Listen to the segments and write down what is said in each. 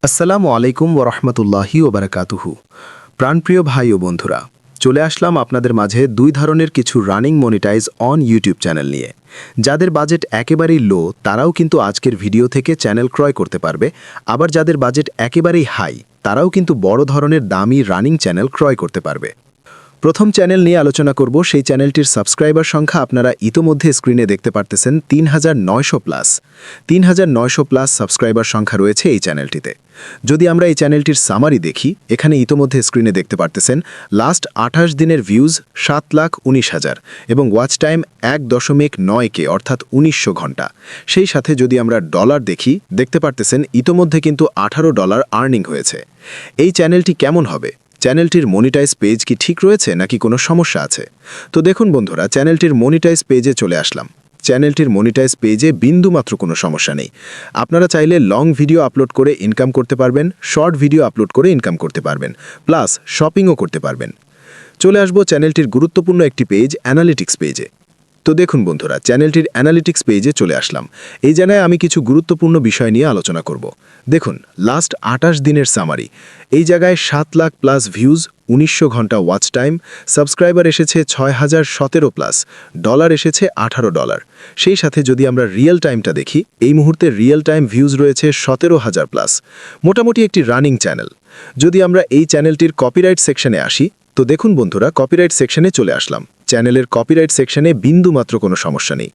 আসসালামু আলাইকুম ওরহমতুল্লাহি ওবারাকাতুহু। প্রাণপ্রিয় ভাই ও বন্ধুরা, চলে আসলাম আপনাদের মাঝে দুই ধরনের কিছু running monetize on YouTube channel নিয়ে। যাদের বাজেট একেবারেই লো তারাও কিন্তু আজকের ভিডিও থেকে চ্যানেল ক্রয় করতে পারবে, আবার যাদের বাজেট একেবারেই হাই তারাও কিন্তু বড় ধরনের দামি রানিং চ্যানেল ক্রয় করতে পারবে। প্রথম চ্যানেল নিয়ে আলোচনা করব। সেই চ্যানেলটির সাবস্ক্রাইবার সংখ্যা আপনারা ইতোমধ্যে স্ক্রিনে দেখতে পারতেছেন ৩৯০০ প্লাস। ৩৯০০ প্লাস সাবস্ক্রাইবার সংখ্যা রয়েছে এই চ্যানেলটিতে। যদি আমরা এই চ্যানেলটির সামারি দেখি, এখানে ইতোমধ্যে স্ক্রিনে দেখতে পারতেছেন লাস্ট ২৮ দিনের ভিউজ ৭,১৯,০০০ এবং ওয়াচ টাইম ১.৯K অর্থাৎ ১৯০০ ঘন্টা। সেই সাথে যদি আমরা ডলার দেখি, দেখতে পারতেছেন ইতোমধ্যে কিন্তু $18 আর্নিং হয়েছে। এই চ্যানেলটি কেমন হবে? চ্যানেলটির মনিটাইজ পেজ কি ঠিক রয়েছে নাকি কোনো সমস্যা আছে? তো দেখুন বন্ধুরা, চ্যানেলটির মনিটাইজ পেজে চলে আসলাম। চ্যানেলটির মনিটাইজ পেজে বিন্দুমাত্র কোনো সমস্যা নেই। আপনারা চাইলে লং ভিডিও আপলোড করে ইনকাম করতে পারবেন, শর্ট ভিডিও আপলোড করে ইনকাম করতে পারবেন, প্লাস শপিংও করতে পারবেন। চলে আসবো চ্যানেলটির গুরুত্বপূর্ণ একটি পেজ, অ্যানালিটিক্স পেজে। তো দেখুন বন্ধুরা, চ্যানেলটির অ্যানালিটিক্স পেজে চলে আসলাম। এই জায়গায় আমি কিছু গুরুত্বপূর্ণ বিষয় নিয়ে আলোচনা করব। দেখুন, লাস্ট ২৮ দিনের সামারি। এই জায়গায় ৭ লাখ প্লাস ভিউজ, ১৯০০ ঘন্টা ওয়াচ টাইম, সাবস্ক্রাইবার এসেছে ৬,০১৭ প্লাস, ডলার এসেছে $18। সেই সাথে যদি আমরা রিয়েল টাইমটা দেখি, এই মুহূর্তে রিয়েল টাইম ভিউজ রয়েছে ১৭,০০০ প্লাস। মোটামুটি একটি রানিং চ্যানেল। যদি আমরা এই চ্যানেলটির কপিরাইট সেকশনে আসি, তো দেখুন বন্ধুরা, কপিরাইট সেকশনে চলে আসলাম। চ্যানেলের কপিরাইট সেকশনে বিন্দুমাত্র কোনো সমস্যা নেই।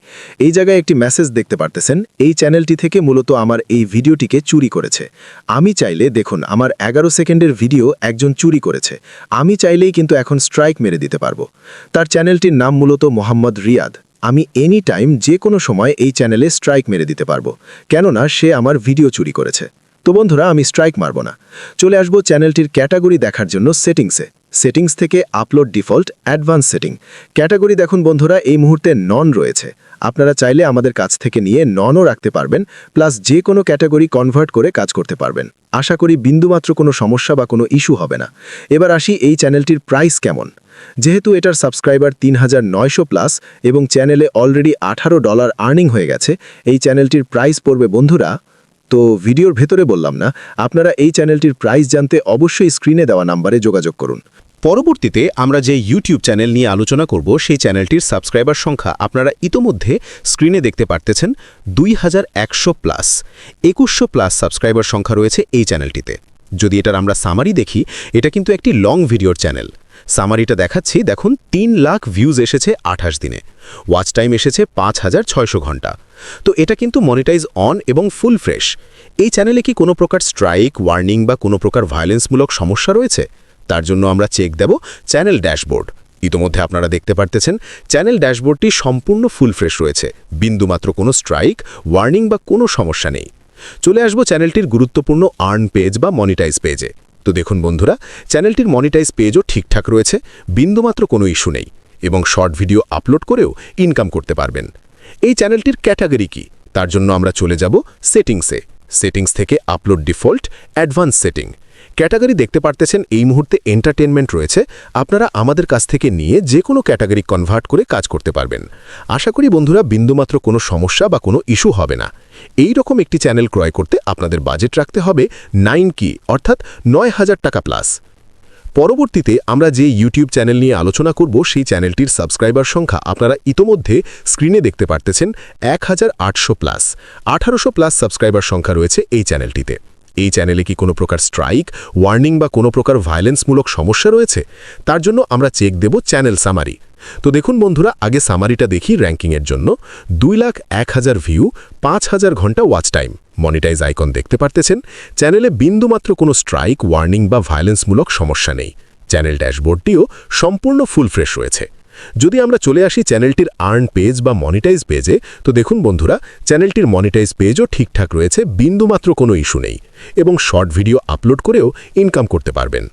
এই জায়গায় একটি মেসেজ দেখতে পারতেছেন, এই চ্যানেলটি থেকে মূলত আমার এই ভিডিওটিকে চুরি করেছে। আমি চাইলে দেখুন, আমার ১১ সেকেন্ডের ভিডিও একজন চুরি করেছে। আমি চাইলেই কিন্তু এখন স্ট্রাইক মেরে দিতে পারবো। তার চ্যানেলটির নাম মূলত মোহাম্মদ রিয়াদ। আমি এনি টাইম যে কোনো সময় এই চ্যানেলে স্ট্রাইক মেরে দিতে পারবো, কেননা সে আমার ভিডিও চুরি করেছে। তো বন্ধুরা, আমি স্ট্রাইক মারব না। চলে আসবো চ্যানেলটির ক্যাটাগরি দেখার জন্য সেটিংসে। সেটিংস থেকে upload default, advance setting. Category দেখুন বন্ধুরা, এই মুহূর্তে নন রয়েছে। আপনারা চাইলে আমাদের কাছ থেকে নিয়ে ননও রাখতে পারবেন, প্লাস যে কোনো ক্যাটাগরি কনভার্ট করে কাজ করতে পারবেন। আশা করি বিন্দুমাত্র কোনো সমস্যা বা কোনো ইস্যু হবে না। এবার আসি এই চ্যানেলটির প্রাইস কেমন। যেহেতু এটার সাবস্ক্রাইবার ৩৯০০ প্লাস এবং চ্যানেলে অলরেডি $18 আর্নিং হয়ে গেছে, এই চ্যানেলটির প্রাইস পড়বে বন্ধুরা, তো ভিডিওর ভেতরে বললাম না, আপনারা এই চ্যানেলটির প্রাইস জানতে অবশ্যই স্ক্রিনে দেওয়া নাম্বারে যোগাযোগ করুন। পরবর্তীতে আমরা যে ইউটিউব চ্যানেল নিয়ে আলোচনা করব, সেই চ্যানেলটির সাবস্ক্রাইবার সংখ্যা আপনারা ইতোমধ্যে স্ক্রিনে দেখতে পারতেছেন ২১০০ প্লাস। ২১০০ প্লাস সাবস্ক্রাইবার সংখ্যা রয়েছে এই চ্যানেলটিতে। যদি এটার আমরা সামারি দেখি, এটা কিন্তু একটি লং ভিডিওর চ্যানেল। সামারিটা দেখাচ্ছি, দেখুন ৩ লাখ ভিউজ এসেছে ২৮ দিনে, ওয়াচ টাইম এসেছে ৫,৬০০ ঘন্টা। তো এটা কিন্তু মনিটাইজ অন এবং ফুল ফ্রেশ। এই চ্যানেলে কি কোনো প্রকার স্ট্রাইক, ওয়ার্নিং বা কোনো প্রকার ভায়োলেন্সমূলক সমস্যা রয়েছে? তার জন্য আমরা চেক দেব চ্যানেল ড্যাশবোর্ড। ইতোমধ্যে আপনারা দেখতে পারতেছেন চ্যানেল ড্যাশবোর্ডটি সম্পূর্ণ ফুল ফ্রেশ রয়েছে, বিন্দুমাত্র কোনো স্ট্রাইক, ওয়ার্নিং বা কোনো সমস্যা নেই। চলে আসবো চ্যানেলটির গুরুত্বপূর্ণ আর্ন পেজ বা মনিটাইজ পেজে। তো দেখুন বন্ধুরা, চ্যানেলটির মনিটাইজ পেজও ঠিকঠাক রয়েছে, বিন্দুমাত্র কোনো ইস্যু নেই এবং শর্ট ভিডিও আপলোড করেও ইনকাম করতে পারবেন। এই চ্যানেলটির ক্যাটাগরি কি, তার জন্য আমরা চলে যাব সেটিংসে। সেটিংস থেকে upload default, advance setting. Category দেখতে পারতেছেন এই মুহূর্তে এন্টারটেনমেন্ট রয়েছে। আপনারা আমাদের কাছ থেকে নিয়ে যে কোনো ক্যাটাগরি কনভার্ট করে কাজ করতে পারবেন। আশা করি বন্ধুরা বিন্দুমাত্র কোনো সমস্যা বা কোনো ইস্যু হবে না। এই রকম একটি চ্যানেল ক্রয় করতে আপনাদের বাজেট রাখতে হবে 9K অর্থাৎ ৯,০০০ টাকা প্লাস। পরবর্তীতে আমরা যে ইউটিউব চ্যানেল নিয়ে আলোচনা করব, সেই চ্যানেলটির সাবস্ক্রাইবার সংখ্যা আপনারা ইতোমধ্যে স্ক্রিনে দেখতে পারতেছেন ১,৮০০ প্লাস। ১,৮০০ প্লাস সাবস্ক্রাইবার সংখ্যা রয়েছে এই চ্যানেলটিতে। এই চ্যানেলে কি কোনো প্রকার স্ট্রাইক, ওয়ার্নিং বা কোনো প্রকার ভায়োলেন্সমূলক সমস্যা রয়েছে? তার জন্য আমরা চেক দেব চ্যানেল সামারি। তো দেখুন বন্ধুরা, আগে সামারিটা দেখি র্যাঙ্কিংয়ের জন্য। ২,০১,০০০ ভিউ, ৫,০০০ ঘন্টা ওয়াচ টাইম, মনিটাইজ আইকন দেখতে পারতেছেন। চ্যানেলে বিন্দুমাত্র কোনো স্ট্রাইক, ওয়ার্নিং বা ভায়োলেন্সমূলক সমস্যা নেই। চ্যানেল ড্যাশবোর্ডটিও সম্পূর্ণ ফুল ফ্রেশ রয়েছে। যদি আমরা চলে আসি চ্যানেলটির আর্ন পেজ বা মনিটাইজ পেজে, তো দেখুন বন্ধুরা, চ্যানেলটির মনিটাইজ পেজও ঠিকঠাক রয়েছে, বিন্দুমাত্র কোনো ইস্যু নেই এবং শর্ট ভিডিও আপলোড করেও ইনকাম করতে পারবেন।